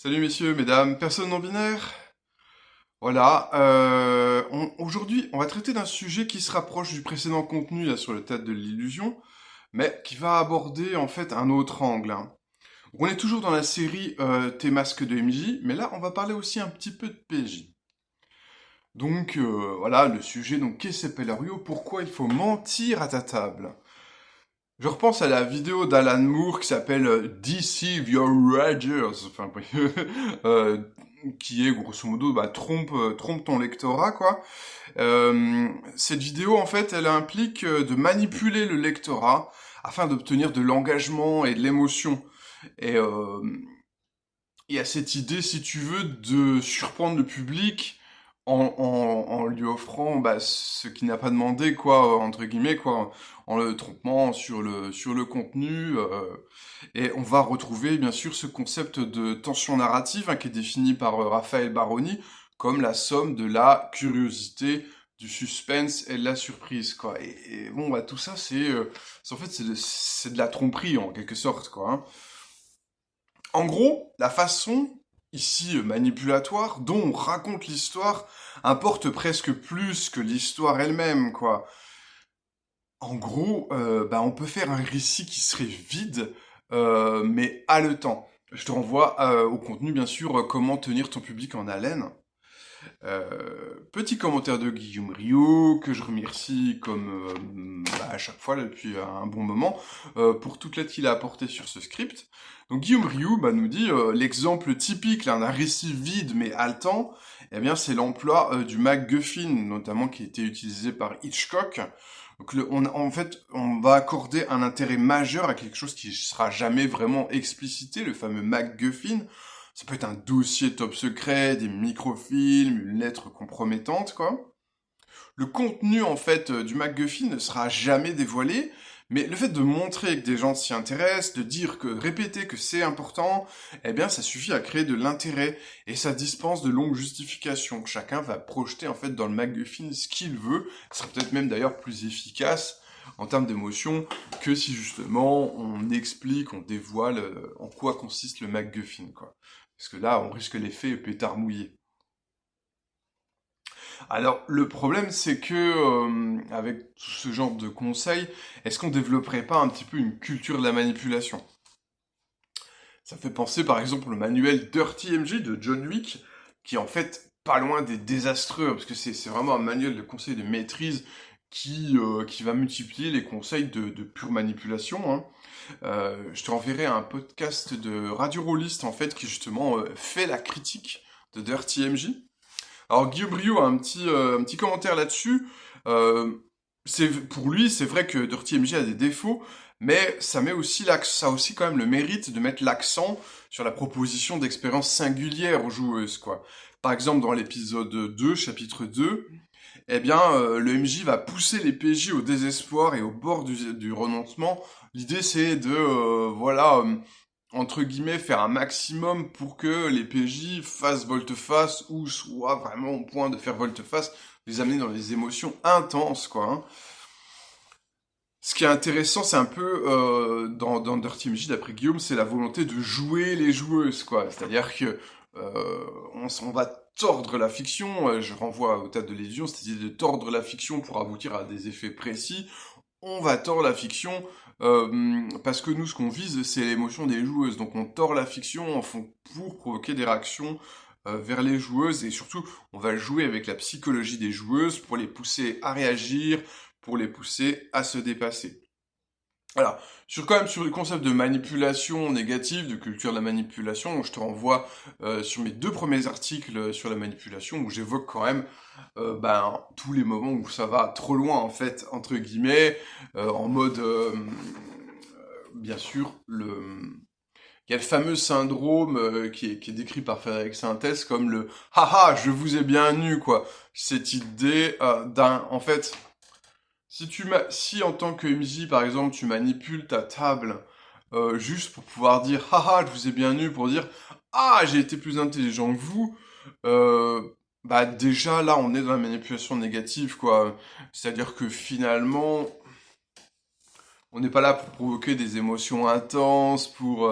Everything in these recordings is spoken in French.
Salut messieurs, mesdames, personnes non binaires. Voilà, aujourd'hui on va traiter d'un sujet qui se rapproche du précédent contenu là, sur le théâtre de l'illusion, mais qui va aborder en fait un autre angle, hein. On est toujours dans la série Tes masques de MJ, mais là on va parler aussi un petit peu de PJ. Donc voilà, le sujet, donc qu'est-ce que Pellario, pourquoi il faut mentir à ta table? Je repense à la vidéo d'Alan Moore qui s'appelle Deceive Your Readers, enfin, euh, qui est grosso modo trompe ton lectorat quoi. Cette vidéo en fait elle implique de manipuler le lectorat afin d'obtenir de l'engagement et de l'émotion. Et il y a cette idée, si tu veux, de surprendre le public en lui offrant ce qu'il n'a pas demandé, quoi, entre guillemets, quoi, en le trompant sur le contenu. Et on va retrouver, bien sûr, ce concept de tension narrative, hein, qui est défini par Raphaël Baroni comme la somme de la curiosité, du suspense et de la surprise, quoi. Et bon, tout ça, en fait, c'est de la tromperie, en quelque sorte, quoi, hein. En gros, la façon, ici manipulatoire, dont on raconte l'histoire, importe presque plus que l'histoire elle-même, quoi. En gros, on peut faire un récit qui serait vide, mais haletant. Je te renvoie au contenu, bien sûr, comment tenir ton public en haleine. Petit commentaire de Guillaume Rio, que je remercie comme à chaque fois là, depuis un bon moment, pour toute l'aide qu'il a apportée sur ce script. Donc Guillaume Rio nous dit l'exemple typique là, d'un récit vide mais haletant, eh bien c'est l'emploi du MacGuffin, notamment qui a été utilisé par Hitchcock. Donc en fait, on va accorder un intérêt majeur à quelque chose qui sera jamais vraiment explicité, le fameux MacGuffin. Ça peut être un dossier top secret, des microfilms, une lettre compromettante, quoi. Le contenu, en fait, du MacGuffin ne sera jamais dévoilé, mais le fait de montrer que des gens s'y intéressent, de dire que, répéter que c'est important, eh bien, ça suffit à créer de l'intérêt, et ça dispense de longues justifications. Chacun va projeter, en fait, dans le MacGuffin ce qu'il veut. Ce sera peut-être même d'ailleurs plus efficace en termes d'émotion que si justement on explique, on dévoile en quoi consiste le MacGuffin, quoi. Parce que là, on risque l'effet pétard mouillé. Alors, le problème, c'est que, avec tout ce genre de conseils, est-ce qu'on développerait pas un petit peu une culture de la manipulation? Ça fait penser, par exemple, au manuel Dirty MJ de John Wick, qui est en fait pas loin des désastreux, parce que c'est vraiment un manuel de conseils de maîtrise qui va multiplier les conseils de pure manipulation, hein. Je te renverrai un podcast de Radio Rollist, en fait, qui justement fait la critique de Dirty MJ. Alors Guillaume Rio a un petit commentaire là-dessus. Euh, pour lui, c'est vrai que Dirty MJ a des défauts, mais ça a aussi quand même le mérite de mettre l'accent sur la proposition d'expériences singulières aux joueuses, quoi. Par exemple, dans l'épisode 2, chapitre 2, eh bien, le MJ va pousser les PJ au désespoir et au bord du renoncement. L'idée, c'est de, entre guillemets, faire un maximum pour que les PJ fassent volte-face ou soient vraiment au point de faire volte-face, les amener dans des émotions intenses, quoi, hein. Ce qui est intéressant, c'est un peu dans Dirty MJ, d'après Guillaume, c'est la volonté de jouer les joueuses, quoi. C'est-à-dire que on va tordre la fiction. Je renvoie au théâtre de l'illusion, c'est-à-dire de tordre la fiction pour aboutir à des effets précis. On va tordre la fiction parce que nous, ce qu'on vise, c'est l'émotion des joueuses. Donc, on tord la fiction pour provoquer des réactions vers les joueuses et surtout, on va jouer avec la psychologie des joueuses pour les pousser à réagir, pour les pousser à se dépasser. Alors, quand même sur le concept de manipulation négative, de culture de la manipulation, je te renvoie sur mes deux premiers articles sur la manipulation où j'évoque quand même tous les moments où ça va trop loin en fait, entre guillemets, en mode bien sûr il y a le fameux syndrome qui est décrit par Frédéric Sintès comme le haha je vous ai bien eu quoi. Cette idée en fait si en tant que MJ, par exemple, tu manipules ta table juste pour pouvoir dire haha, je vous ai bien eu, pour dire ah, j'ai été plus intelligent que vous, euh, déjà là, on est dans la manipulation négative, quoi. C'est-à-dire que finalement, on n'est pas là pour provoquer des émotions intenses, pour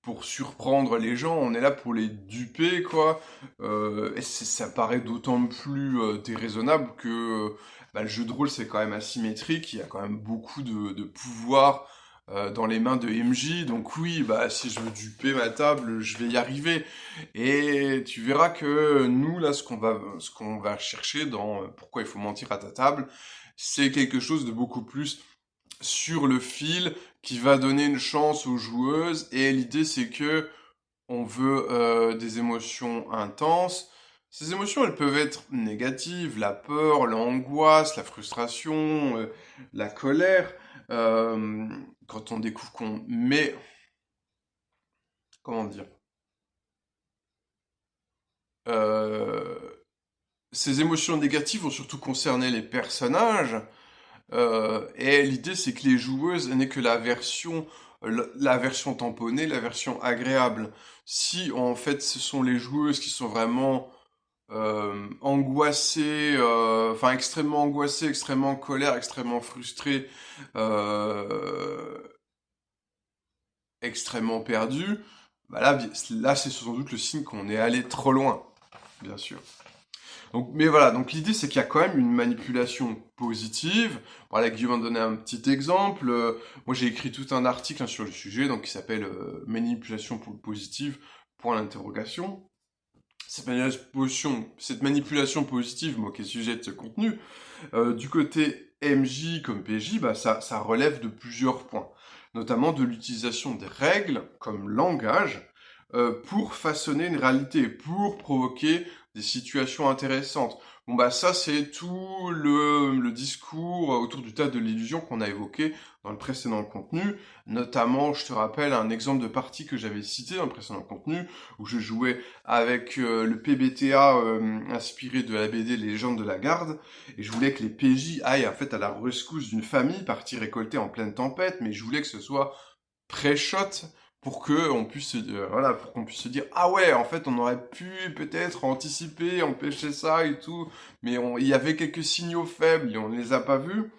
pour surprendre les gens, on est là pour les duper, quoi. Et ça paraît d'autant plus déraisonnable que bah, le jeu de rôle, c'est quand même asymétrique, il y a quand même beaucoup de pouvoir dans les mains de MJ, donc oui, bah si je veux duper ma table, je vais y arriver. Et tu verras que nous, là, ce qu'on va chercher dans Pourquoi il faut mentir à ta table, c'est quelque chose de beaucoup plus sur le fil qui va donner une chance aux joueuses. Et l'idée, c'est que on veut des émotions intenses. Ces émotions, elles peuvent être négatives, la peur, l'angoisse, la frustration, la colère. Quand on découvre qu'on met, comment dire, euh, ces émotions négatives vont surtout concerner les personnages. Et l'idée, c'est que les joueuses n'aient que la version tamponnée, la version agréable. Si en fait ce sont les joueuses qui sont vraiment angoissées, enfin extrêmement angoissées, extrêmement en colère, extrêmement frustrées, euh, extrêmement perdues, bah là c'est sans doute le signe qu'on est allé trop loin, bien sûr. Donc, mais voilà, donc l'idée c'est qu'il y a quand même une manipulation positive. Voilà, Guillaume m'a donné un petit exemple. Moi j'ai écrit tout un article hein, sur le sujet, donc qui s'appelle Manipulation positive, point d'interrogation. Cette manipulation positive, moi qui est sujet de ce contenu, du côté MJ comme PJ, bah, ça relève de plusieurs points, notamment de l'utilisation des règles comme langage pour façonner une réalité, pour provoquer des situations intéressantes. Bon bah ça c'est tout le discours autour du tas de l'illusion qu'on a évoqué dans le précédent contenu, notamment je te rappelle un exemple de partie que j'avais cité dans le précédent contenu où je jouais avec le PBTA inspiré de la BD Les légendes de la garde et je voulais que les PJ aillent en fait à la rescousse d'une famille partie récolter en pleine tempête, mais je voulais que ce soit pré-shot pour que on puisse voilà, pour qu'on puisse se dire ah ouais, en fait on aurait pu peut-être anticiper, empêcher ça et tout, mais il y avait quelques signaux faibles et on ne les a pas vus.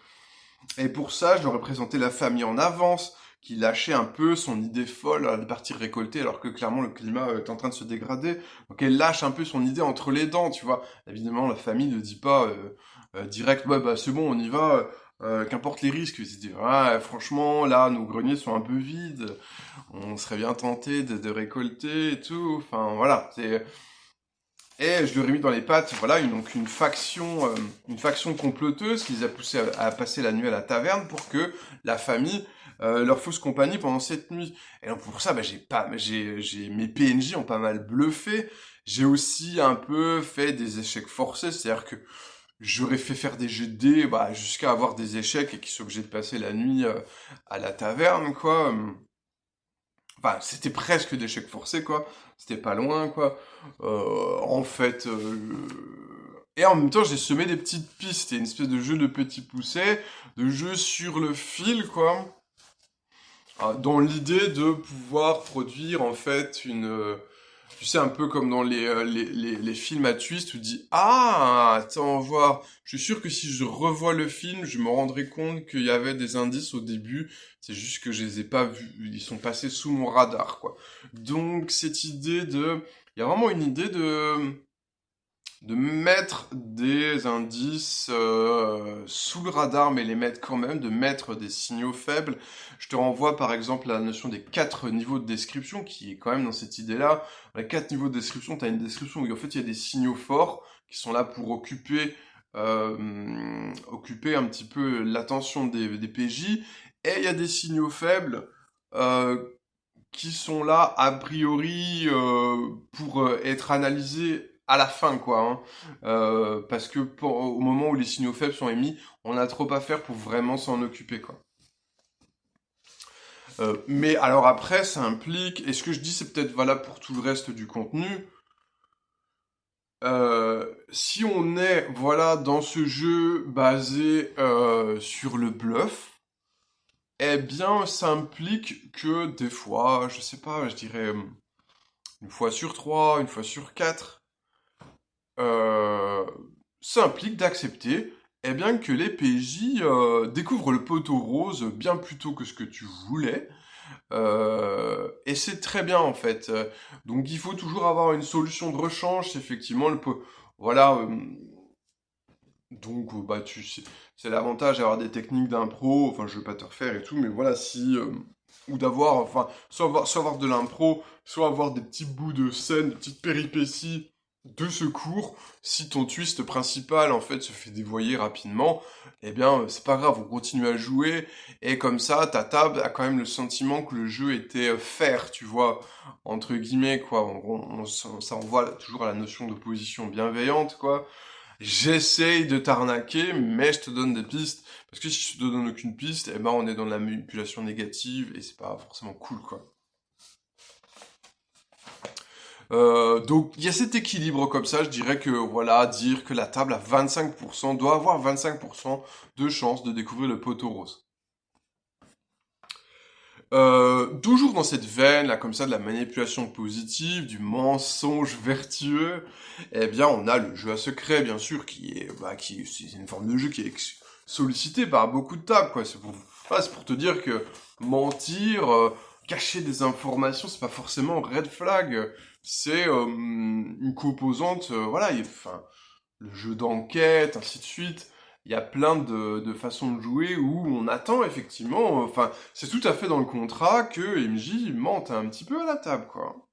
Et pour ça, je leur ai présenté la famille en avance, qui lâchait un peu son idée folle de partir récolter, alors que clairement le climat est en train de se dégrader. Donc elle lâche un peu son idée entre les dents, tu vois. Évidemment, la famille ne dit pas direct, ouais bah c'est bon, on y va, qu'importe les risques. Ils se disent, ah, franchement, là, nos greniers sont un peu vides, on serait bien tenté de récolter et tout. Enfin voilà, c'est... Et je leur ai mis dans les pattes, voilà, donc une faction comploteuse qui les a poussés à passer la nuit à la taverne pour que la famille leur fausse compagnie pendant cette nuit. Et donc pour ça, bah, mes PNJ ont pas mal bluffé. J'ai aussi un peu fait des échecs forcés, c'est-à-dire que j'aurais fait faire des jets de dés, bah, jusqu'à avoir des échecs et qu'ils soient obligés de passer la nuit à la taverne, quoi. Enfin, c'était presque d'échecs forcés, quoi. C'était pas loin, quoi. En fait... Et en même temps, j'ai semé des petites pistes. C'était une espèce de jeu de petits poussets, de jeu sur le fil, quoi. Dans l'idée de pouvoir produire, en fait, tu sais, un peu comme dans les films à twist où tu dis ah, attends, voir. Je suis sûr que si je revois le film, je me rendrai compte qu'il y avait des indices au début. C'est juste que je les ai pas vus. Ils sont passés sous mon radar, quoi. Donc, cette idée de... Il y a vraiment une idée de mettre des indices sous le radar, mais les mettre quand même, de mettre des signaux faibles. Je te renvoie par exemple à la notion des 4 niveaux de description, qui est quand même dans cette idée-là. Les 4 niveaux de description, tu as une description où en fait il y a des signaux forts qui sont là pour occuper un petit peu l'attention des PJ, et il y a des signaux faibles euh, qui sont là a priori pour être analysés à la fin, quoi. Hein. Parce que au moment où les signaux faibles sont émis, on a trop à faire pour vraiment s'en occuper, quoi. Mais alors après, ça implique, et ce que je dis, c'est peut-être valable pour tout le reste du contenu. Si on est, voilà, dans ce jeu basé sur le bluff, eh bien, ça implique que des fois, je sais pas, je dirais une fois sur trois, une fois sur quatre, euh, ça implique d'accepter eh bien, que les PJ découvrent le poteau rose bien plus tôt que ce que tu voulais, et c'est très bien en fait. Donc il faut toujours avoir une solution de rechange, c'est effectivement voilà. Donc bah tu sais, c'est l'avantage d'avoir des techniques d'impro. Enfin, je veux pas te refaire et tout, mais voilà si ou d'avoir, enfin, soit avoir de l'impro, soit avoir des petits bouts de scène, des petites péripéties de secours. Si ton twist principal, en fait, se fait dévoyer rapidement, eh bien, c'est pas grave, on continue à jouer, et comme ça, ta table a quand même le sentiment que le jeu était fair, tu vois, entre guillemets, quoi. Ça envoie toujours à la notion de position bienveillante, quoi. J'essaye de t'arnaquer, mais je te donne des pistes. Parce que si je te donne aucune piste, eh ben on est dans la manipulation négative et c'est pas forcément cool, quoi. Donc il y a cet équilibre comme ça, je dirais que voilà, dire que la table a 25%, doit avoir 25% de chance de découvrir le poteau rose. Toujours dans cette veine, là, comme ça, de la manipulation positive, du mensonge vertueux, eh bien, on a le jeu à secret, bien sûr, c'est une forme de jeu qui est sollicité par beaucoup de tables, quoi. C'est pour te dire que mentir, cacher des informations, c'est pas forcément red flag. C'est une composante, voilà, enfin, le jeu d'enquête, ainsi de suite. Il y a plein de façons de jouer où on attend effectivement, enfin, c'est tout à fait dans le contrat que MJ mente un petit peu à la table, quoi.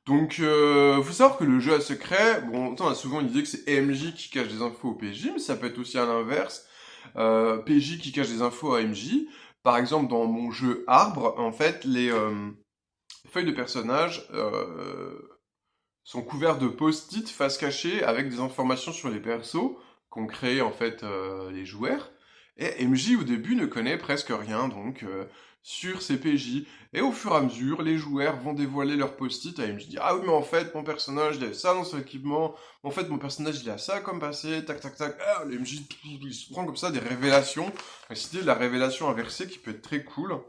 Donc, faut savoir que le jeu à secret, bon, on a souvent l'idée que c'est MJ qui cache des infos au PJ, mais ça peut être aussi à l'inverse, PJ qui cache des infos à MJ. Par exemple, dans mon jeu Arbre, en fait, les feuilles de personnages sont couverts de post-it face cachée avec des informations sur les persos qu'ont créé en fait les joueurs. Et MJ au début ne connaît presque rien donc sur ces PJ. Et au fur et à mesure, les joueurs vont dévoiler leurs post-it à MJ. Dire, ah oui mais en fait mon personnage il a ça dans son équipement, en fait mon personnage il a ça comme passé, tac tac tac. Ah, le MJ il se prend comme ça des révélations. C'était de la révélation inversée qui peut être très cool.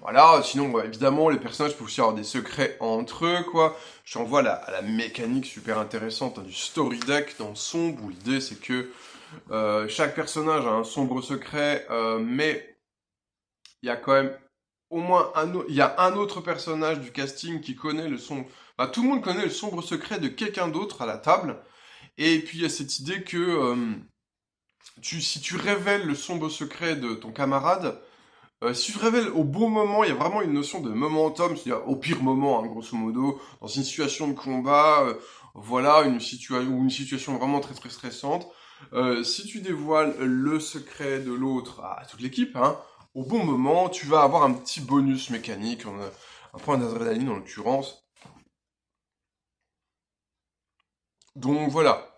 Voilà, sinon, bah, évidemment, les personnages peuvent aussi avoir des secrets entre eux, quoi. Je t'envoie à la mécanique super intéressante hein, du story deck dans Sombre, où l'idée c'est que chaque personnage a un sombre secret, mais il y a quand même au moins il y a un autre personnage du casting qui connaît le sombre... Bah, tout le monde connaît le sombre secret de quelqu'un d'autre à la table, et puis il y a cette idée que si tu révèles le sombre secret de ton camarade, si tu te révèles au bon moment, il y a vraiment une notion de momentum, c'est-à-dire au pire moment, hein, grosso modo, dans une situation de combat, voilà, une situation vraiment très très stressante. Si tu dévoiles le secret de l'autre à toute l'équipe, hein, au bon moment, tu vas avoir un petit bonus mécanique, un point d'adrénaline en l'occurrence. Donc voilà,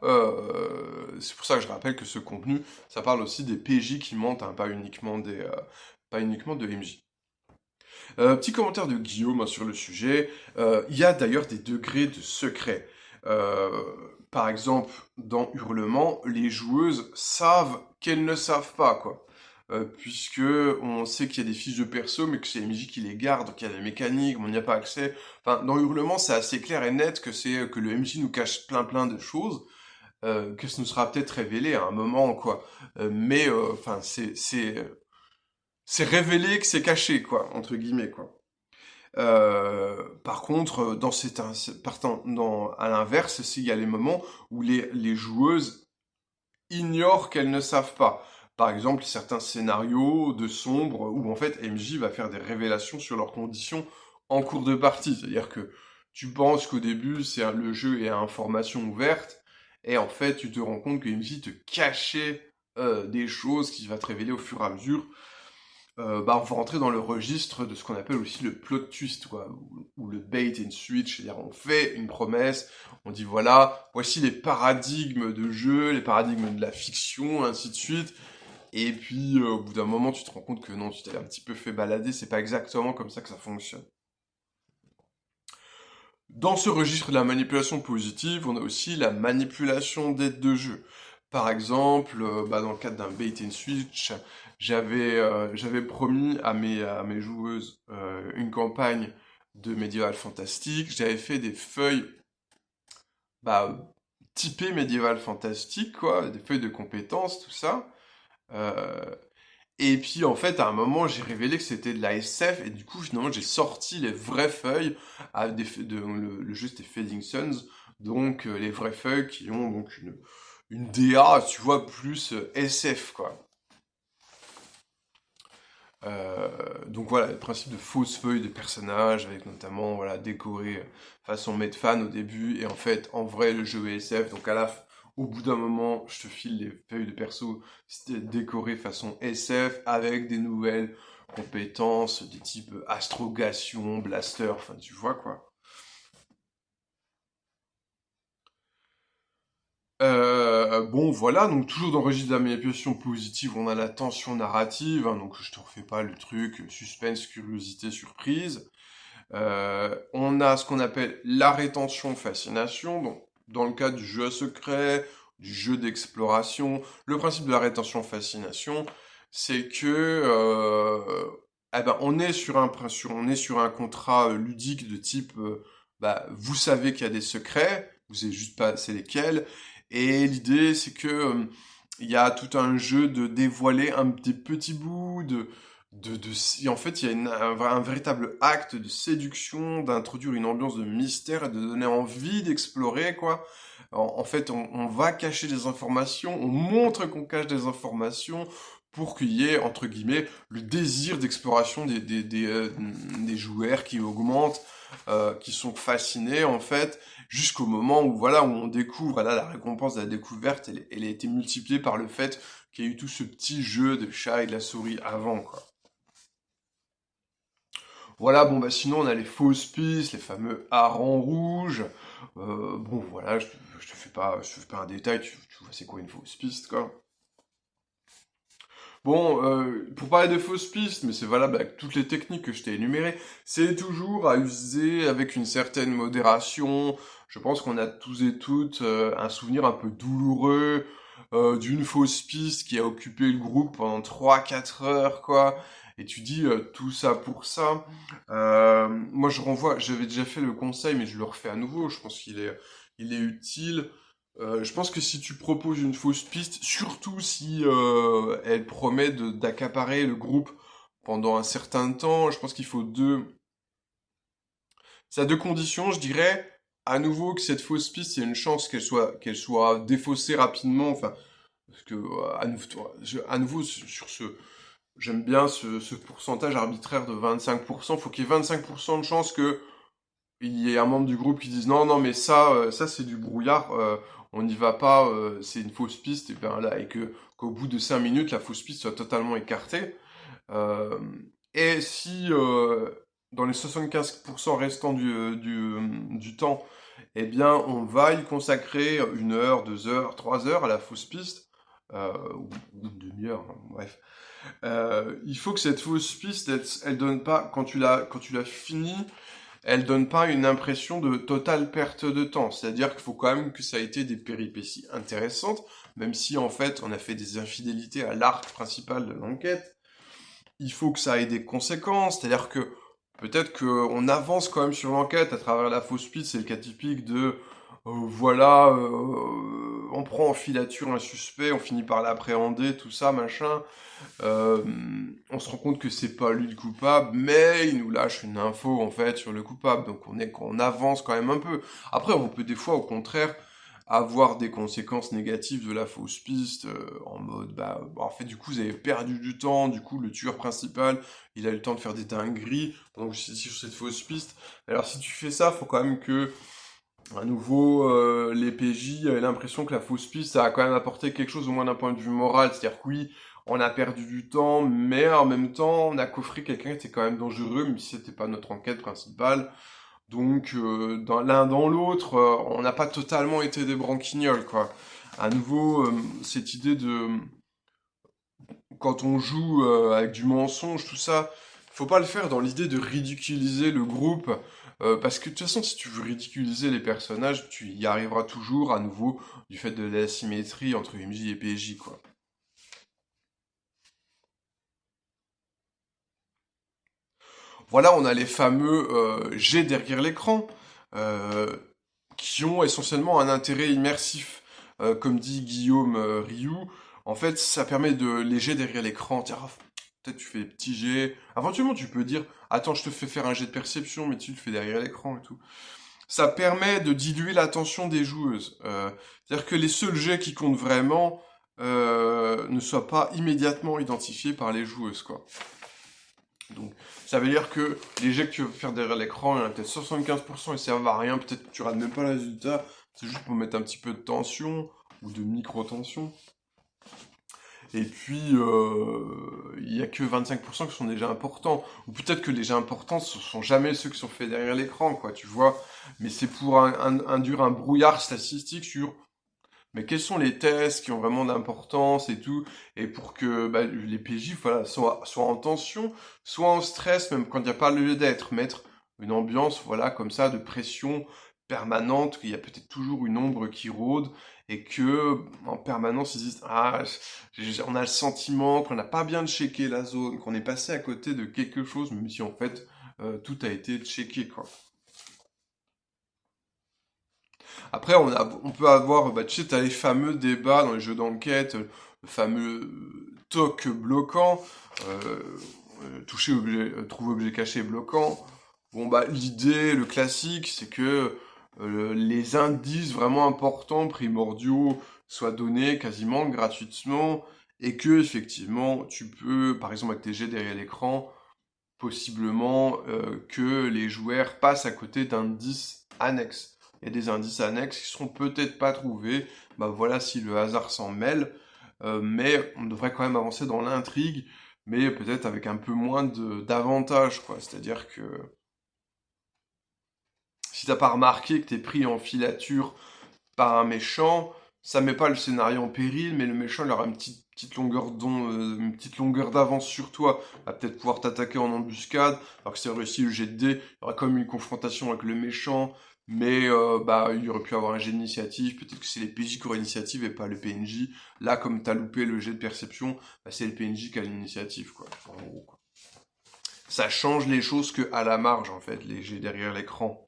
c'est pour ça que je rappelle que ce contenu, ça parle aussi des PJ qui mentent, hein, pas uniquement de MJ. Petit commentaire de Guillaume hein, sur le sujet. Il y a d'ailleurs des degrés de secret. Euh, Par exemple, dans Hurlement, les joueuses savent qu'elles ne savent pas, quoi. Puisque on sait qu'il y a des fiches de perso, mais que c'est MJ qui les garde, qu'il y a des mécaniques, on n'y a pas accès. Enfin, dans Hurlement, c'est assez clair et net que c'est que le MJ nous cache plein de choses, que ce nous sera peut-être révélé à un moment, quoi. Mais enfin, c'est révélé que c'est caché, quoi, entre guillemets, quoi. Par contre, à l'inverse, il y a les moments où les joueuses ignorent qu'elles ne savent pas. Par exemple, certains scénarios de sombre où en fait MJ va faire des révélations sur leurs conditions en cours de partie. C'est-à-dire que tu penses qu'au début le jeu est à information ouverte et en fait tu te rends compte que MJ te cachait des choses qui va te révéler au fur et à mesure bah, on va rentrer dans le registre de ce qu'on appelle aussi le plot twist, quoi, ou le bait and switch, c'est-à-dire on fait une promesse, on dit voilà, voici les paradigmes de jeu, les paradigmes de la fiction, ainsi de suite, et puis au bout d'un moment tu te rends compte que non, tu t'es un petit peu fait balader, c'est pas exactement comme ça que ça fonctionne. Dans ce registre de la manipulation positive, on a aussi la manipulation d'aide de jeu. Par exemple, bah, dans le cadre d'un bait and switch, j'avais promis à mes joueuses une campagne de médiéval fantastique. J'avais fait des feuilles bah, typées médiéval fantastique, quoi, des feuilles de compétences, tout ça. Euh, Et puis en fait, à un moment, j'ai révélé que c'était de la SF, et du coup, finalement, j'ai sorti les vraies feuilles. Le jeu, c'était Fading Suns, donc les vraies feuilles qui ont donc une DA, tu vois, plus SF, quoi. Donc voilà, le principe de fausses feuilles de personnages, avec notamment, voilà, décoré façon made fan au début, et en fait, en vrai, le jeu est SF, donc au bout d'un moment, je te file les feuilles de perso décorées façon SF, avec des nouvelles compétences, des types astrogation, blaster, enfin, tu vois, quoi. Bon, voilà, donc toujours dans le registre de la manipulation positive, on a la tension narrative, hein, donc je te refais pas le truc, suspense, curiosité, surprise. On a ce qu'on appelle la rétention fascination, donc dans le cas du jeu à secret, du jeu d'exploration, le principe de la rétention fascination, c'est que eh ben, on est sur un contrat ludique de type bah, vous savez qu'il y a des secrets, vous savez juste pas c'est lesquels, et l'idée c'est que il y a tout un jeu de dévoiler des petits bouts, en fait, il y a un véritable acte de séduction, d'introduire une ambiance de mystère et de donner envie d'explorer, quoi. En fait, on va cacher des informations, on montre qu'on cache des informations pour qu'il y ait, entre guillemets, le désir d'exploration des joueurs qui augmente, qui sont fascinés, en fait, jusqu'au moment où, voilà, où on découvre, là, la récompense de la découverte, elle a été multipliée par le fait qu'il y a eu tout ce petit jeu de chat et de la souris avant, quoi. Voilà, bon bah sinon on a les fausses pistes, les fameux harengs rouges. Bon voilà, je te fais pas un détail, tu vois c'est quoi une fausse piste quoi. Bon, pour parler de fausses pistes, mais c'est valable avec toutes les techniques que je t'ai énumérées, c'est toujours à user avec une certaine modération. Je pense qu'on a tous et toutes un souvenir un peu douloureux d'une fausse piste qui a occupé le groupe pendant 3 4 heures, quoi. Et tu dis tout ça pour ça. Moi, j'avais déjà fait le conseil, mais je le refais à nouveau. Je pense il est utile. Je pense que si tu proposes une fausse piste, surtout si elle promet d'accaparer le groupe pendant un certain temps, je pense qu'il faut ça a deux conditions, je dirais. À nouveau que cette fausse piste, il y a une chance qu'elle soit défaussée rapidement. Enfin, parce que à nouveau sur j'aime bien ce pourcentage arbitraire de 25%. Faut qu'il y ait 25% de chance que il y ait un membre du groupe qui dise non, non, mais ça c'est du brouillard, on n'y va pas, c'est une fausse piste, et bien là, et qu'au bout de 5 minutes, la fausse piste soit totalement écartée. Euh, et si dans les 75% restants du temps, eh bien, on va y consacrer 1 heure, 2 heures, 3 heures à la fausse piste, ou une demi-heure, hein, bref. Il faut que cette fausse piste, elle donne pas, quand tu l'as fini, elle donne pas une impression de totale perte de temps. C'est-à-dire qu'il faut quand même que ça ait été des péripéties intéressantes, même si en fait on a fait des infidélités à l'arc principal de l'enquête. Il faut que ça ait des conséquences, c'est-à-dire que peut-être qu'on avance quand même sur l'enquête à travers la fausse piste, c'est le cas typique de voilà, on prend en filature un suspect, on finit par l'appréhender, tout ça, machin. Euh, on se rend compte que c'est pas lui le coupable, mais il nous lâche une info en fait sur le coupable, donc on avance quand même un peu. Après, on peut des fois au contraire avoir des conséquences négatives de la fausse piste, en mode bah, en fait du coup vous avez perdu du temps, du coup le tueur principal il a eu le temps de faire des dingueries pendant que j'étais sur cette fausse piste. Alors si tu fais ça, faut quand même que à nouveau, les PJ avaient l'impression que la fausse piste, ça a quand même apporté quelque chose, au moins d'un point de vue moral. C'est-à-dire que oui, on a perdu du temps, mais en même temps, on a coffré quelqu'un qui était quand même dangereux, même si c'était pas notre enquête principale. Donc, dans l'un dans l'autre, on n'a pas totalement été des branquignoles, quoi. À nouveau, cette idée de quand on joue avec du mensonge, tout ça, faut pas le faire dans l'idée de ridiculiser le groupe, parce que de toute façon, si tu veux ridiculiser les personnages, tu y arriveras toujours à nouveau du fait de l'asymétrie entre MJ et PJ, quoi. Voilà, on a les fameux jets derrière l'écran, euh, qui ont essentiellement un intérêt immersif. Comme dit Guillaume Rioux, en fait, ça permet de les jets derrière l'écran. Tiens, peut-être tu fais des petits jets. Éventuellement, tu peux dire, attends, je te fais faire un jet de perception, mais tu le fais derrière l'écran et tout. Ça permet de diluer l'attention des joueuses. C'est-à-dire que les seuls jets qui comptent vraiment ne soient pas immédiatement identifiés par les joueuses, quoi. Donc, ça veut dire que les jets que tu veux faire derrière l'écran, il y en a peut-être 75%, ils servent à rien, peut-être que tu rates même pas le résultat, c'est juste pour mettre un petit peu de tension, ou de micro-tension. Et puis, il y a que 25% qui sont déjà importants. Ou peut-être que les jets importants, ce sont jamais ceux qui sont faits derrière l'écran, quoi, tu vois. Mais c'est pour induire un brouillard statistique sur mais quels sont les tests qui ont vraiment d'importance et tout, et pour que les PJ voilà, soient en tension, soit en stress, même quand il n'y a pas lieu d'être, mettre une ambiance voilà, comme ça de pression permanente, qu'il y a peut-être toujours une ombre qui rôde, et que en permanence ils disent ah on a le sentiment qu'on n'a pas bien checké la zone, qu'on est passé à côté de quelque chose, même si en fait tout a été checké quoi. Après, on peut avoir, tu sais, t'as les fameux débats dans les jeux d'enquête, le fameux TOC bloquant, euh, toucher objet, trouver objet caché bloquant. Bon, l'idée, le classique, c'est que les indices vraiment importants, primordiaux, soient donnés quasiment gratuitement, et que, effectivement, tu peux, par exemple, avec tes jets derrière l'écran, possiblement que les joueurs passent à côté d'indices annexes. Il y a des indices annexes qui seront peut-être pas trouvés, voilà si le hasard s'en mêle, mais on devrait quand même avancer dans l'intrigue, mais peut-être avec un peu moins d'avantages, quoi. C'est-à-dire que si t'as pas remarqué que t'es pris en filature par un méchant, ça met pas le scénario en péril, mais le méchant il aura une petite longueur d'avance sur toi, il va peut-être pouvoir t'attaquer en embuscade, alors que si tu réussi le jet de dés, il y aura quand même une confrontation avec le méchant, mais il aurait pu avoir un jet d'initiative, peut-être que c'est les PJ qui auraient l'initiative et pas le PNJ. Là, comme t'as loupé le jet de perception, c'est le PNJ qui a l'initiative, quoi, en gros, quoi. Ça change les choses que à la marge, en fait, les jets derrière l'écran.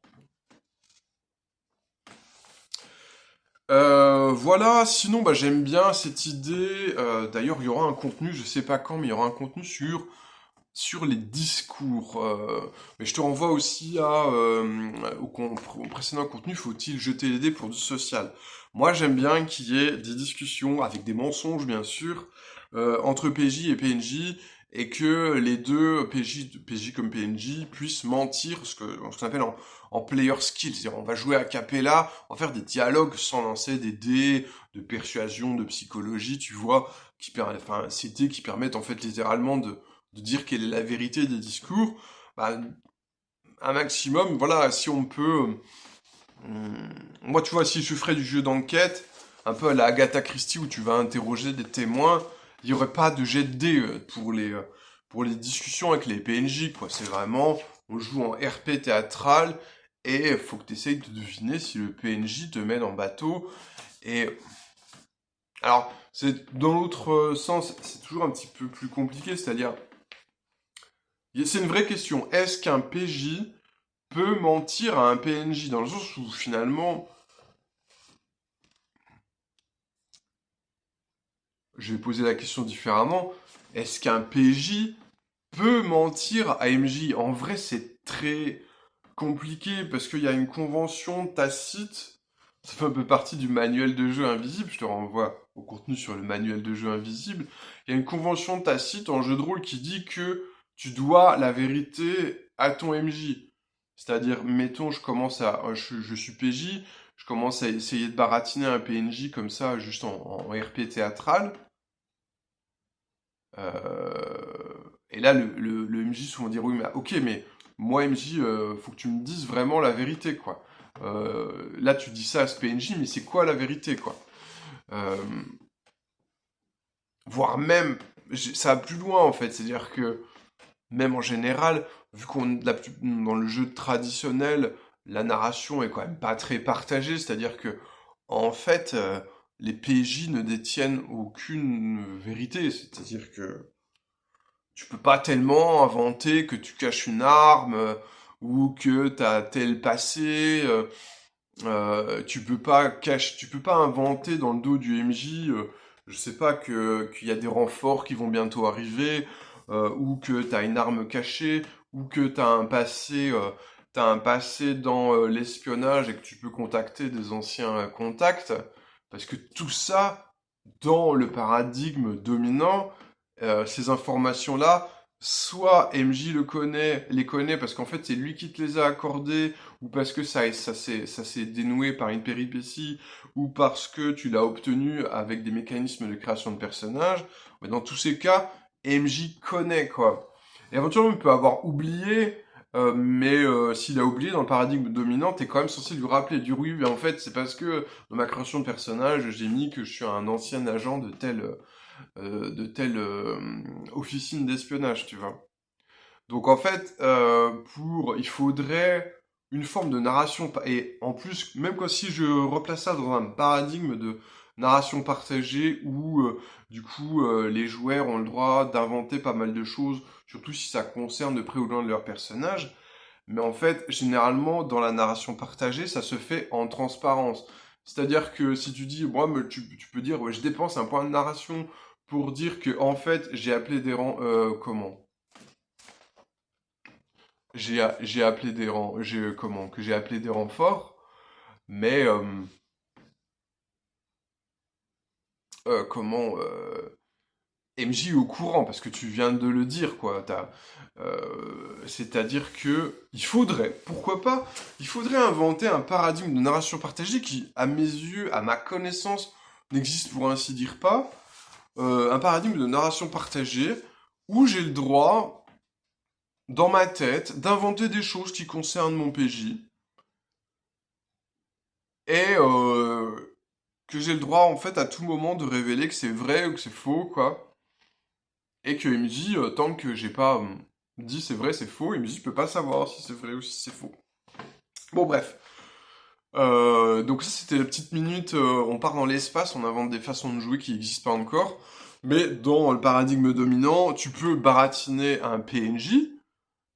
Voilà, sinon j'aime bien cette idée. D'ailleurs, il y aura un contenu, je sais pas quand, mais il y aura un contenu sur les discours. Mais je te renvoie aussi au précédent contenu, faut-il jeter les dés pour du social? Moi, j'aime bien qu'il y ait des discussions, avec des mensonges bien sûr, entre PJ et PNJ, et que les deux, PJ comme PNJ, puissent mentir, ce qu'on appelle en player skills. C'est-à-dire, on va jouer à cappella, on va faire des dialogues sans lancer des dés de persuasion, de psychologie, tu vois, qui permettent en fait littéralement de dire quelle est la vérité des discours, un maximum, voilà, si on peut... moi, tu vois, si je ferais du jeu d'enquête, un peu à la Agatha Christie, où tu vas interroger des témoins, il n'y aurait pas de jet de dés pour les discussions avec les PNJ, quoi. C'est vraiment, on joue en RP théâtral, et il faut que tu essayes de deviner si le PNJ te mène en bateau. Et alors, dans l'autre sens, c'est toujours un petit peu plus compliqué, c'est-à-dire, c'est une vraie question. Est-ce qu'un PJ peut mentir à un PNJ? Dans le sens où finalement, je vais poser la question différemment. Est-ce qu'un PJ peut mentir à MJ? En vrai, c'est très compliqué parce qu'il y a une convention tacite. Ça fait un peu partie du manuel de jeu invisible. Je te renvoie au contenu sur le manuel de jeu invisible. Il y a une convention tacite en jeu de rôle qui dit que tu dois la vérité à ton MJ. C'est-à-dire, mettons, je suis PJ, je commence à essayer de baratiner un PNJ comme ça, juste en RP théâtral. Et là, le MJ souvent dire oui, mais ok, mais moi MJ, faut que tu me dises vraiment la vérité, quoi. Là, tu dis ça à ce PNJ, mais c'est quoi la vérité, quoi? Euh, Voire même, ça va plus loin en fait, c'est-à-dire que même en général, vu dans le jeu traditionnel, la narration est quand même pas très partagée, c'est-à-dire que en fait, les PJ ne détiennent aucune vérité, c'est-à-dire que tu peux pas tellement inventer que tu caches une arme ou que t'as tel passé. Tu peux pas inventer dans le dos du MJ, je sais pas qu'il y a des renforts qui vont bientôt arriver, ou que t'as une arme cachée, ou que t'as un passé dans l'espionnage et que tu peux contacter des anciens contacts, parce que tout ça, dans le paradigme dominant, ces informations-là, soit MJ les connaît parce qu'en fait c'est lui qui te les a accordées, ou parce que ça s'est dénoué par une péripétie, ou parce que tu l'as obtenu avec des mécanismes de création de personnages. Mais dans tous ces cas, MJ connaît quoi. Et éventuellement il peut avoir oublié, mais s'il a oublié dans le paradigme dominant, t'es quand même censé lui rappeler, dire oui, mais en fait c'est parce que dans ma création de personnage, j'ai mis que je suis un ancien agent de telle officine d'espionnage, tu vois. Donc en fait, il faudrait une forme de narration, et en plus, même quand si je replace ça dans un paradigme de narration partagée où du coup les joueurs ont le droit d'inventer pas mal de choses, surtout si ça concerne de près ou loin de leur personnage. Mais en fait, généralement, dans la narration partagée, ça se fait en transparence. C'est-à-dire que si tu dis, moi, tu peux dire, ouais, je dépense un point de narration pour dire que, en fait, j'ai appelé des rangs, comment? J'ai appelé des rangs, comment? Que j'ai appelé des renforts, mais, comment, MJ est au courant, parce que tu viens de le dire, quoi. C'est-à-dire que il faudrait, pourquoi pas, il faudrait inventer un paradigme de narration partagée qui, à mes yeux, à ma connaissance, n'existe pour ainsi dire pas. Un paradigme de narration partagée où j'ai le droit, dans ma tête, d'inventer des choses qui concernent mon PJ et que j'ai le droit, en fait, à tout moment de révéler que c'est vrai ou que c'est faux, quoi. Et que MJ, tant que j'ai pas dit c'est vrai, c'est faux, MJ peut pas savoir si c'est vrai ou si c'est faux. Bon, bref. Donc ça, c'était la petite minute, on part dans l'espace, on invente des façons de jouer qui n'existent pas encore. Mais dans le paradigme dominant, tu peux baratiner un PNJ,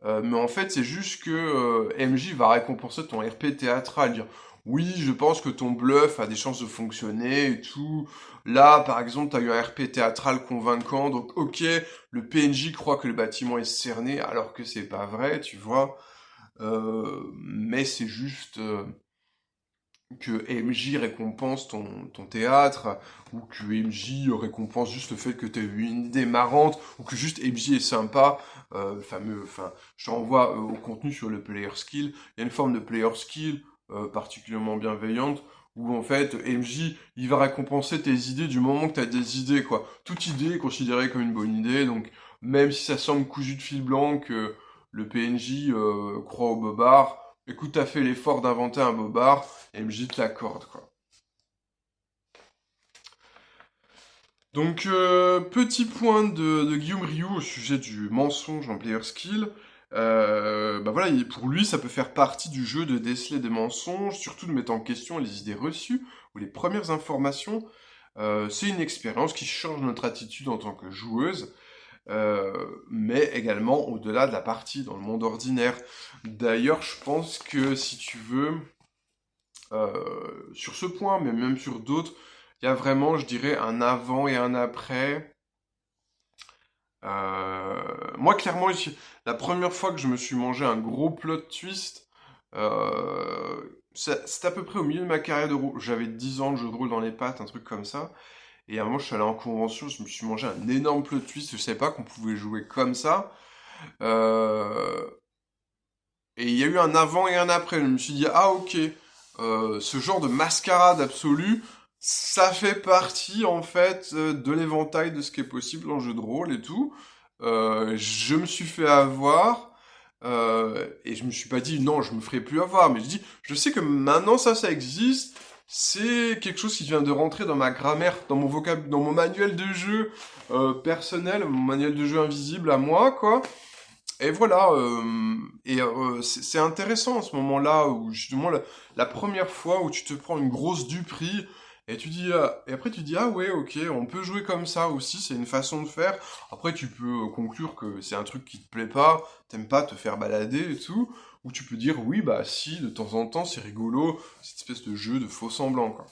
mais en fait, c'est juste que MJ va récompenser ton RP théâtral, dire oui, je pense que ton bluff a des chances de fonctionner et tout. Là, par exemple, t'as eu un RP théâtral convaincant, donc ok, le PNJ croit que le bâtiment est cerné alors que c'est pas vrai, tu vois. Mais c'est juste que MJ récompense ton théâtre, ou que MJ récompense juste le fait que tu as eu une idée marrante, ou que juste MJ est sympa, je te renvoie au contenu sur le player skill. Il y a une forme de player skill particulièrement bienveillante, où en fait MJ il va récompenser tes idées du moment que tu as des idées, quoi. Toute idée est considérée comme une bonne idée, donc même si ça semble cousu de fil blanc que le PNJ croit au bobard, écoute, t'as fait l'effort d'inventer un bobard, MJ te l'accorde, quoi. Donc, petit point de Guillaume Rioux au sujet du mensonge en player skill. Bah voilà, pour lui, ça peut faire partie du jeu de déceler des mensonges, surtout de mettre en question les idées reçues ou les premières informations. C'est une expérience qui change notre attitude en tant que joueuse, mais également au-delà de la partie, dans le monde ordinaire. D'ailleurs, je pense que si tu veux, sur ce point, mais même sur d'autres, il y a vraiment, je dirais, un avant et un après. Moi, clairement, la première fois que je me suis mangé un gros plot twist, c'était à peu près au milieu de ma carrière de rôle. J'avais 10 ans de jeu de rôle dans les pattes, un truc comme ça. Et à un moment, je suis allé en convention, je me suis mangé un énorme plot twist. Je savais pas qu'on pouvait jouer comme ça. Euh, et il y a eu un avant et un après. Je me suis dit, ah ok, ce genre de mascarade absolue, ça fait partie en fait de l'éventail de ce qui est possible en jeu de rôle et tout. Je me suis fait avoir et je me suis pas dit non, je me ferai plus avoir, mais je dis, je sais que maintenant ça existe. C'est quelque chose qui vient de rentrer dans ma grammaire, dans mon dans mon manuel de jeu personnel, mon manuel de jeu invisible à moi, quoi. Et voilà, c'est intéressant à ce moment-là où justement la première fois où tu te prends une grosse duperie et tu dis et après tu dis ah ouais ok on peut jouer comme ça aussi, c'est une façon de faire. Après tu peux conclure que c'est un truc qui te plaît pas, t'aimes pas te faire balader et tout, ou tu peux dire oui bah si de temps en temps c'est rigolo cette espèce de jeu de faux semblant quoi.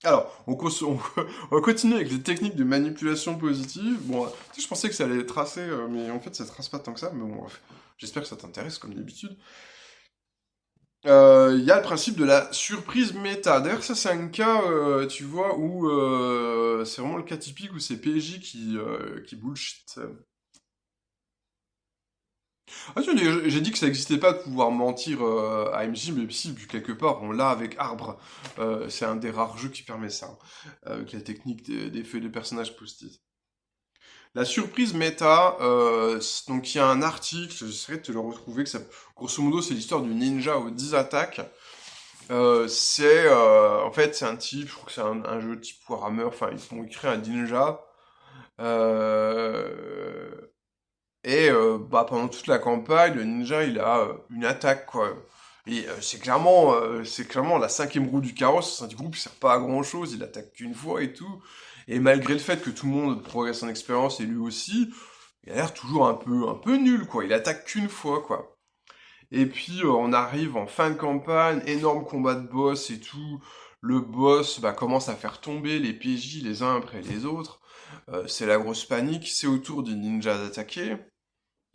Alors, on va continuer avec les techniques de manipulation positive. Bon, tu sais, je pensais que ça allait tracer, mais en fait, ça trace pas tant que ça. Mais bon, bref. J'espère que ça t'intéresse, comme d'habitude. Il y a le principe de la surprise méta. D'ailleurs, ça, c'est un cas, tu vois, où c'est vraiment le cas typique où c'est PJ qui bullshit. Ah, tu vois, j'ai dit que ça n'existait pas de pouvoir mentir à MJ, mais si, puis quelque part, on l'a avec Arbre. C'est un des rares jeux qui permet ça, hein, avec la technique des feuilles de personnages post-it. La surprise méta, donc il y a un article, j'essaierai de te le retrouver, grosso modo, c'est l'histoire du ninja aux 10 attaques. En fait, c'est un type, je crois que c'est un jeu type Warhammer, enfin, ils ont créé un ninja. Euh, pendant toute la campagne, le ninja, il a une attaque, quoi. Et c'est clairement la cinquième roue du carrosse. Ce groupe, il sert pas à grand chose. Il attaque qu'une fois et tout. Et malgré le fait que tout le monde progresse en expérience et lui aussi, il a l'air toujours un peu nul, quoi. Il attaque qu'une fois, quoi. Et puis on arrive en fin de campagne, énorme combat de boss et tout. Le boss commence à faire tomber les PJ les uns après les autres. C'est la grosse panique. C'est au tour du ninja d'attaquer.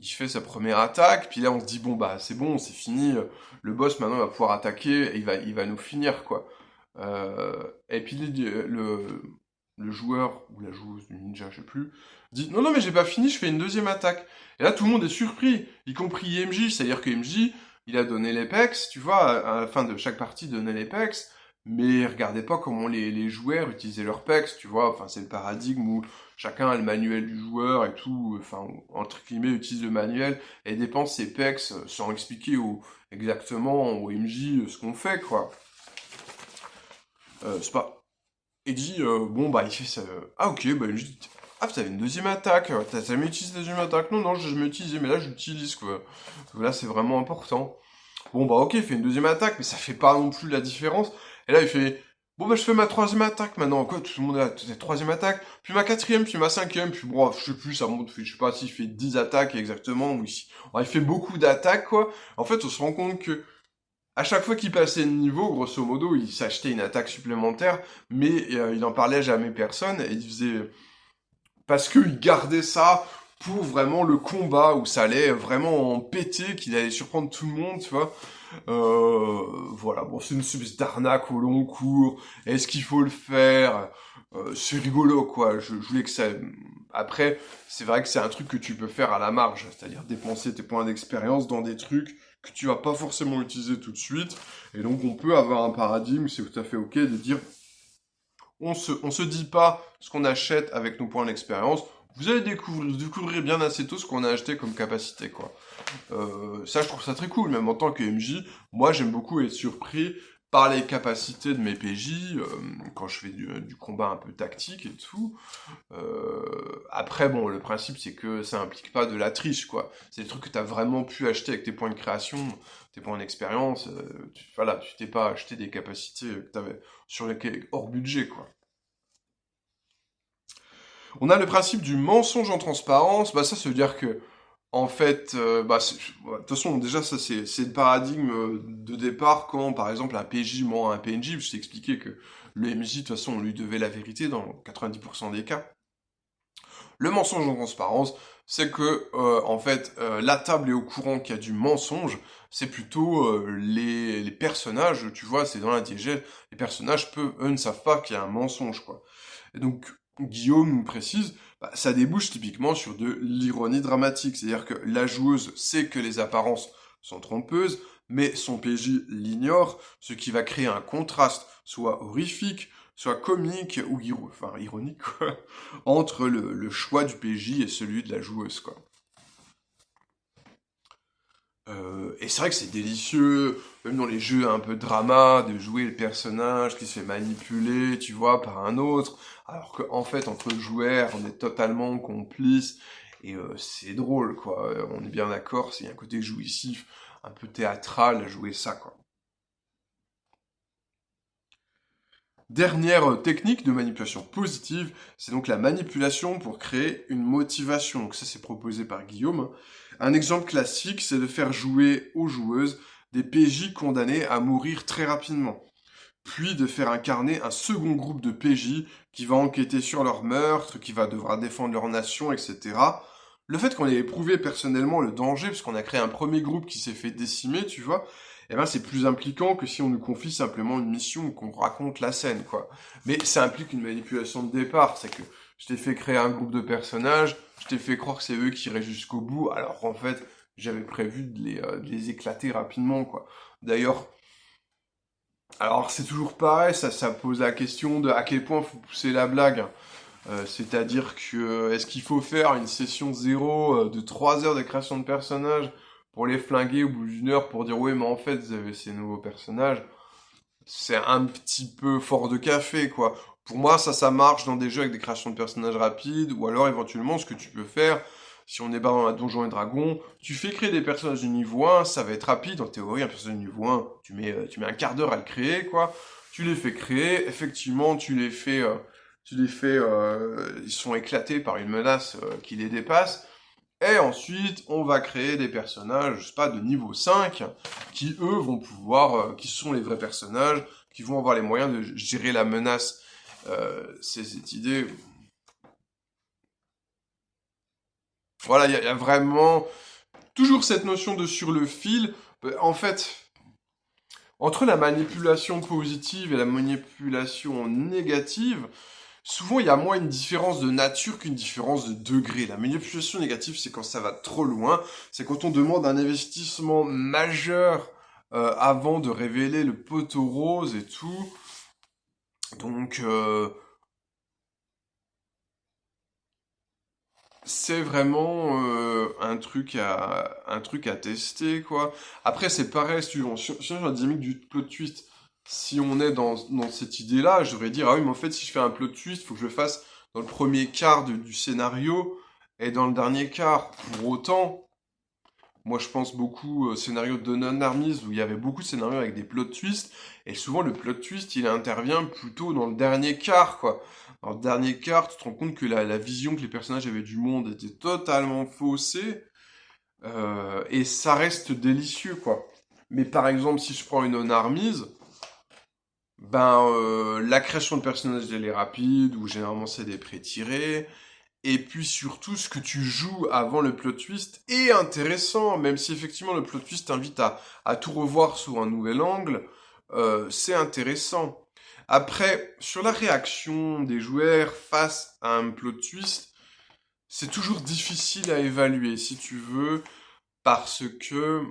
Il fait sa première attaque, puis là on se dit c'est bon, c'est fini, le boss maintenant va pouvoir attaquer et il va nous finir quoi. Et puis le joueur ou la joueuse du ninja, je sais plus, dit non mais j'ai pas fini, je fais une deuxième attaque. Et là tout le monde est surpris, y compris IMJ, c'est-à-dire que MJ il a donné l'Apex, tu vois, à la fin de chaque partie il donnait l'Apex, mais regardez pas comment les joueurs utilisaient leur pex, tu vois, enfin c'est le paradigme où chacun a le manuel du joueur et tout, enfin entre guillemets utilise le manuel et dépense ses pex sans expliquer exactement au MJ ce qu'on fait quoi. C'est pas. Il dit il fait ça. Ah ok MJ dit, ah t'avais une deuxième attaque, t'as jamais utilisé la deuxième attaque? Non je jamais utilisé mais là j'utilise quoi. Parce que là c'est vraiment important. Ok, il fait une deuxième attaque, mais ça fait pas non plus la différence. Et là, il fait, je fais ma troisième attaque maintenant. Quoi, tout le monde a sa troisième attaque, puis ma quatrième, puis ma cinquième, puis je sais plus, ça monte, je sais pas s'il fait 10 attaques exactement, ou ici. Il fait beaucoup d'attaques, quoi. En fait, on se rend compte que, à chaque fois qu'il passait de niveau, grosso modo, il s'achetait une attaque supplémentaire, mais il en parlait à jamais personne, et il faisait, parce qu'il gardait ça pour vraiment le combat, où ça allait vraiment en péter, qu'il allait surprendre tout le monde, tu vois. Voilà, c'est une espèce d'arnaque au long cours. Est-ce qu'il faut le faire? C'est rigolo, quoi. Je voulais que ça... Après, c'est vrai que c'est un truc que tu peux faire à la marge, c'est-à-dire dépenser tes points d'expérience dans des trucs que tu vas pas forcément utiliser tout de suite. Et donc, on peut avoir un paradigme, c'est tout à fait ok de dire, on se dit pas ce qu'on achète avec nos points d'expérience. Vous allez découvrir bien assez tôt ce qu'on a acheté comme capacité, quoi. Ça, je trouve ça très cool, même en tant que MJ. Moi, j'aime beaucoup être surpris par les capacités de mes PJ, quand je fais du combat un peu tactique et tout. Après, le principe, c'est que ça implique pas de la triche, quoi. C'est des trucs que tu as vraiment pu acheter avec tes points de création, tes points d'expérience. Tu t'es pas acheté des capacités que t'avais sur lesquelles hors budget, quoi. On a le principe du mensonge en transparence. Ça veut dire que en fait, de toute façon, déjà, ça, c'est le paradigme de départ quand, par exemple, un PJ ment à un PNJ. Je t'ai expliqué que le MJ, de toute façon, on lui devait la vérité dans 90% des cas. Le mensonge en transparence, c'est que, en fait, la table est au courant qu'il y a du mensonge. C'est plutôt les personnages, tu vois, c'est dans la diégèse. Les personnages, eux, ne savent pas qu'il y a un mensonge, quoi. Et donc, Guillaume nous précise, ça débouche typiquement sur de l'ironie dramatique, c'est-à-dire que la joueuse sait que les apparences sont trompeuses, mais son PJ l'ignore, ce qui va créer un contraste, soit horrifique, soit comique, ou ironique, quoi, entre le choix du PJ et celui de la joueuse, quoi. Et c'est vrai que c'est délicieux, même dans les jeux un peu drama, de jouer le personnage qui se fait manipuler, tu vois, par un autre, alors qu'en fait, entre joueurs, on est totalement complices, et c'est drôle, quoi. On est bien d'accord, c'est un côté jouissif, un peu théâtral à jouer ça, quoi. Dernière technique de manipulation positive, c'est donc la manipulation pour créer une motivation. Donc ça, c'est proposé par Guillaume. Un exemple classique, c'est de faire jouer aux joueuses des PJ condamnés à mourir très rapidement. puis de faire incarner un second groupe de PJ qui va enquêter sur leur meurtre, qui va devoir défendre leur nation, etc. Le fait qu'on ait éprouvé personnellement le danger, parce qu'on a créé un premier groupe qui s'est fait décimer, tu vois, eh ben c'est plus impliquant que si on nous confie simplement une mission ou qu'on raconte la scène, quoi. Mais ça implique une manipulation de départ, c'est que je t'ai fait créer un groupe de personnages, je t'ai fait croire que c'est eux qui iraient jusqu'au bout, alors qu'en fait, j'avais prévu de les éclater rapidement, quoi. D'ailleurs, alors c'est toujours pareil, ça pose la question de à quel point faut pousser la blague. C'est-à-dire que est-ce qu'il faut faire une session zéro de 3 heures de création de personnages pour les flinguer au bout d'une heure pour dire oui mais en fait vous avez ces nouveaux personnages, c'est un petit peu fort de café quoi. Pour moi ça marche dans des jeux avec des créations de personnages rapides ou alors éventuellement ce que tu peux faire si on est pas dans un donjon et dragon, tu fais créer des personnages du niveau 1, ça va être rapide en théorie un personnage du niveau 1, tu mets un quart d'heure à le créer quoi. Tu les fais créer, effectivement ils sont éclatés par une menace qui les dépasse. Et ensuite, on va créer des personnages, je sais pas, de niveau 5, qui eux vont pouvoir, qui sont les vrais personnages, qui vont avoir les moyens de gérer la menace. C'est cette idée. Voilà, il y a vraiment toujours cette notion de sur le fil. En fait, entre la manipulation positive et la manipulation négative, souvent, il y a moins une différence de nature qu'une différence de degré. La manipulation négative, c'est quand ça va trop loin. C'est quand on demande un investissement majeur avant de révéler le poteau rose et tout. Donc, c'est vraiment un truc à tester, quoi. Après, c'est pareil, si tu sur la dynamique du plot twist, si on est dans cette idée-là, je devrais dire, ah oui, mais en fait, si je fais un plot twist, il faut que je le fasse dans le premier quart du scénario et dans le dernier quart. Pour autant, moi, je pense beaucoup au scénario de Non Armies, où il y avait beaucoup de scénarios avec des plot twists, et souvent, le plot twist, il intervient plutôt dans le dernier quart, quoi. Dans le dernier quart, tu te rends compte que la vision que les personnages avaient du monde était totalement faussée, et ça reste délicieux, quoi. Mais par exemple, si je prends une Non Armies, la création de personnages, elle est rapide, ou généralement c'est des pré-tirés, et puis surtout, ce que tu joues avant le plot twist est intéressant, même si effectivement le plot twist t'invite à tout revoir sous un nouvel angle, c'est intéressant. Après, sur la réaction des joueurs face à un plot twist, c'est toujours difficile à évaluer, si tu veux, parce que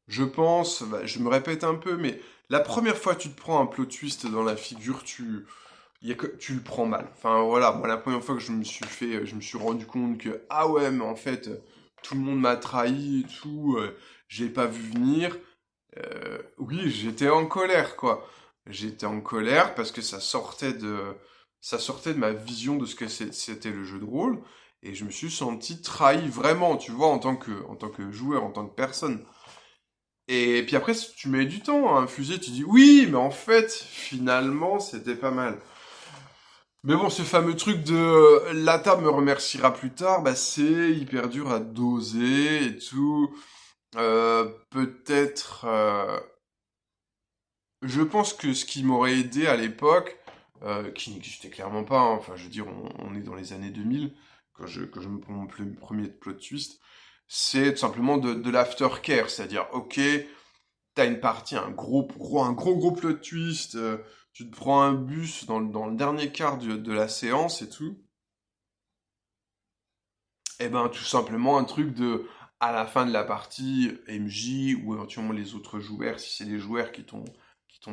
je pense, je me répète un peu, mais la première fois que tu te prends un plot twist dans la figure, tu le prends mal. Enfin voilà, moi la première fois que je me suis rendu compte que ah ouais, mais en fait tout le monde m'a trahi et tout, j'ai pas vu venir. Oui, j'étais en colère quoi. J'étais en colère parce que ça sortait de ma vision de ce que c'était le jeu de rôle et je me suis senti trahi vraiment, tu vois, en tant que joueur, en tant que personne. Et puis après, tu mets du temps à infuser, tu dis oui, mais en fait, finalement, c'était pas mal. Mais bon, ce fameux truc de la table me remerciera plus tard, c'est hyper dur à doser et tout. Peut-être, je pense que ce qui m'aurait aidé à l'époque, qui n'existait clairement pas, hein, enfin je veux dire, on est dans les années 2000, quand je me prends mon premier plot twist, c'est tout simplement de l'aftercare, c'est-à-dire, ok, t'as une partie, un gros plot twist, tu te prends un bus dans le dernier quart de la séance et tout, et ben tout simplement un truc de, à la fin de la partie, MJ, ou éventuellement les autres joueurs, si c'est les joueurs qui t'ont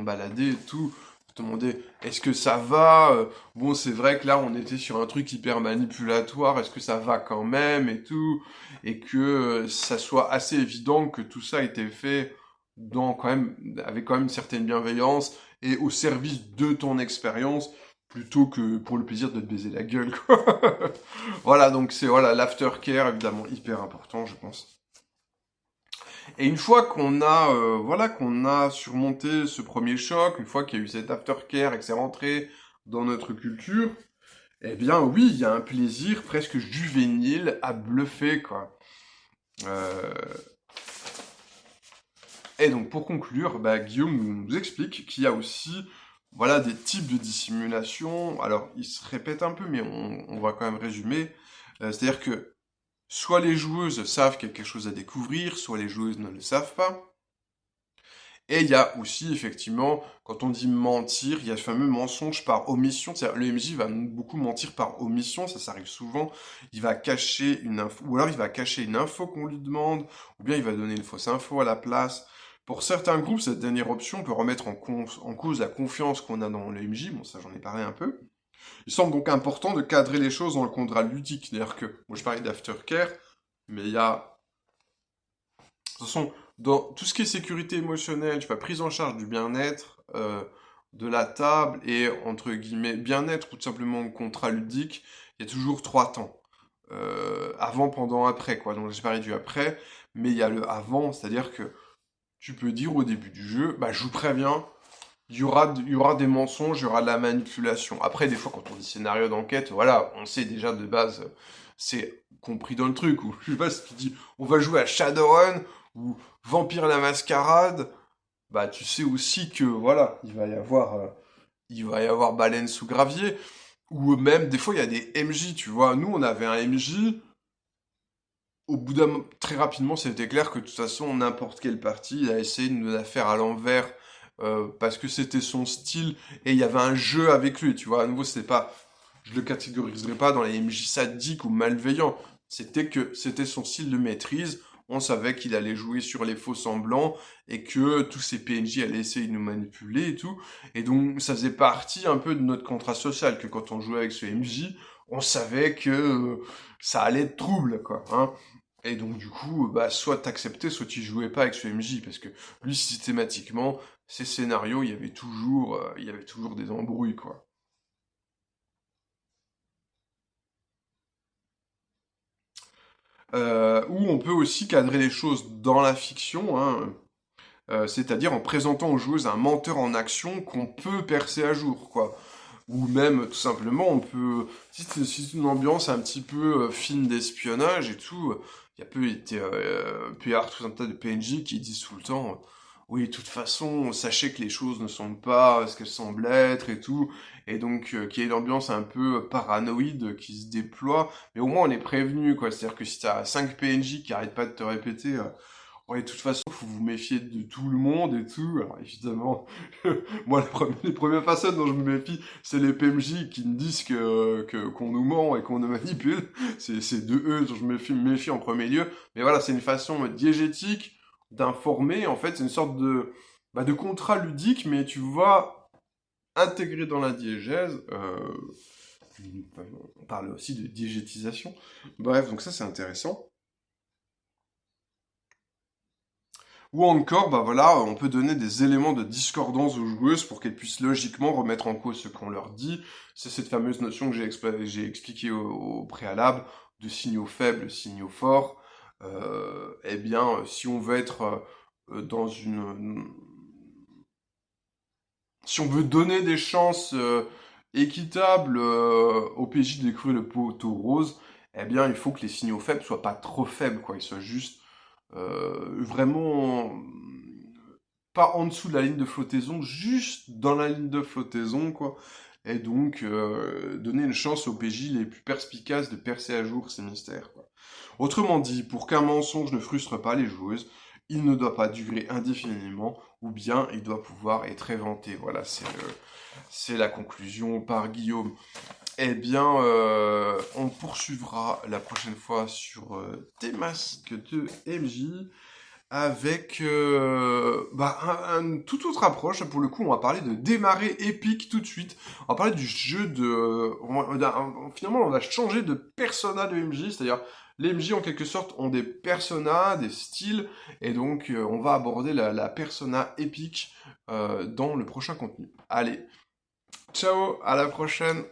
baladé et tout, te demander, est-ce que ça va? Bon, c'est vrai que là, on était sur un truc hyper manipulatoire, est-ce que ça va quand même et tout, et que ça soit assez évident que tout ça a été fait avec quand même une certaine bienveillance et au service de ton expérience plutôt que pour le plaisir de te baiser la gueule, quoi. Voilà, donc c'est voilà l'aftercare évidemment hyper important, je pense. Et une fois qu'on a surmonté ce premier choc, une fois qu'il y a eu cet aftercare et que c'est rentré dans notre culture, eh bien oui, il y a un plaisir presque juvénile à bluffer, quoi. Euh, Et donc pour conclure, bah, Guillaume nous explique qu'il y a aussi voilà, des types de dissimulation. Alors il se répète un peu, mais on va quand même résumer. C'est-à-dire que soit les joueuses savent qu'il y a quelque chose à découvrir, soit les joueuses ne le savent pas. Et il y a aussi, effectivement, quand on dit mentir, il y a ce fameux mensonge par omission. C'est-à-dire, le MJ va beaucoup mentir par omission, ça arrive souvent. Il va cacher une info, ou alors il va cacher une info qu'on lui demande, ou bien il va donner une fausse info à la place. Pour certains groupes, cette dernière option peut remettre en cause la confiance qu'on a dans le MJ. Bon, ça j'en ai parlé un peu. Il semble donc important de cadrer les choses dans le contrat ludique. C'est-à-dire que, moi je parlais d'aftercare, mais il y a de toute façon, dans tout ce qui est sécurité émotionnelle, tu vois, prise en charge du bien-être de la table et entre guillemets bien-être ou tout simplement contrat ludique, il y a toujours 3 temps. Avant, pendant, après, quoi. Donc j'ai parlé du après, mais il y a le avant, c'est-à-dire que tu peux dire au début du jeu, bah je vous préviens, il y aura des mensonges, il y aura de la manipulation. Après, des fois, quand on dit scénario d'enquête, voilà, on sait déjà de base, c'est compris dans le truc. Ou je sais pas, si tu dis, on va jouer à Shadowrun ou Vampire la Mascarade, bah tu sais aussi que voilà, il va y avoir baleine sous gravier. Ou même, des fois, il y a des MJ, tu vois. Nous, on avait un MJ. Au bout très rapidement, c'était clair que de toute façon, n'importe quelle partie, il a essayé de nous la faire à l'envers parce que c'était son style et il y avait un jeu avec lui, tu vois. À nouveau, c'était pas, je le catégoriserais pas dans les MJ sadiques ou malveillants. C'était que c'était son style de maîtrise. On savait qu'il allait jouer sur les faux semblants et que tous ces PNJ allaient essayer de nous manipuler et tout. Et donc, ça faisait partie un peu de notre contrat social que quand on jouait avec ce MJ, on savait que ça allait être trouble, quoi. Hein. Et donc du coup, bah, soit t'acceptais, soit tu jouais pas avec ce MJ, parce que lui, systématiquement, ces scénarios, il y avait toujours des embrouilles, quoi. Ou on peut aussi cadrer les choses dans la fiction, hein, c'est-à-dire en présentant aux joueuses un menteur en action qu'on peut percer à jour, quoi. Ou même, tout simplement, on peut... Si c'est une ambiance un petit peu film d'espionnage et tout, peut y avoir tout un tas de PNJ qui disent tout le temps, oui, de toute façon, sachez que les choses ne sont pas ce qu'elles semblent être et tout, et donc qu'il y ait une ambiance un peu paranoïde qui se déploie, mais au moins on est prévenu, quoi. C'est-à-dire que si t'as 5 PNJ qui arrêtent pas de te répéter, ouais, de toute façon, faut vous méfier de tout le monde et tout. Alors évidemment, moi, les premières personnes dont je me méfie, c'est les PMJ qui me disent qu'on nous ment et qu'on nous manipule. C'est de eux dont je me méfie en premier lieu. Mais voilà, c'est une façon diégétique d'informer. En fait, c'est une sorte de contrat ludique, mais tu vois, intégré dans la diégèse. On parle aussi de diégétisation. Bref, donc ça, c'est intéressant. Ou encore, bah voilà, on peut donner des éléments de discordance aux joueuses pour qu'elles puissent logiquement remettre en cause ce qu'on leur dit. C'est cette fameuse notion que j'ai expliquée au préalable, de signaux faibles, signaux forts. Eh bien, si on veut être dans une... Si on veut donner des chances équitables au PJ de découvrir le poteau rose, eh bien, il faut que les signaux faibles soient pas trop faibles, quoi. Ils soient juste vraiment pas en dessous de la ligne de flottaison, juste dans la ligne de flottaison, quoi. Et donc, donner une chance aux PJ les plus perspicaces de percer à jour ces mystères, quoi. Autrement dit, pour qu'un mensonge ne frustre pas les joueuses, il ne doit pas durer indéfiniment, ou bien il doit pouvoir être éventé. Voilà, c'est la conclusion par Guillaume. Eh bien, on poursuivra la prochaine fois sur des masques de MJ avec une toute autre approche. Pour le coup, on va parler de démarrer épique tout de suite. On va parler du jeu de... finalement, on va changer de persona de MJ, c'est-à-dire les MJ en quelque sorte ont des personas, des styles, et donc on va aborder la persona épique dans le prochain contenu. Allez, ciao, à la prochaine.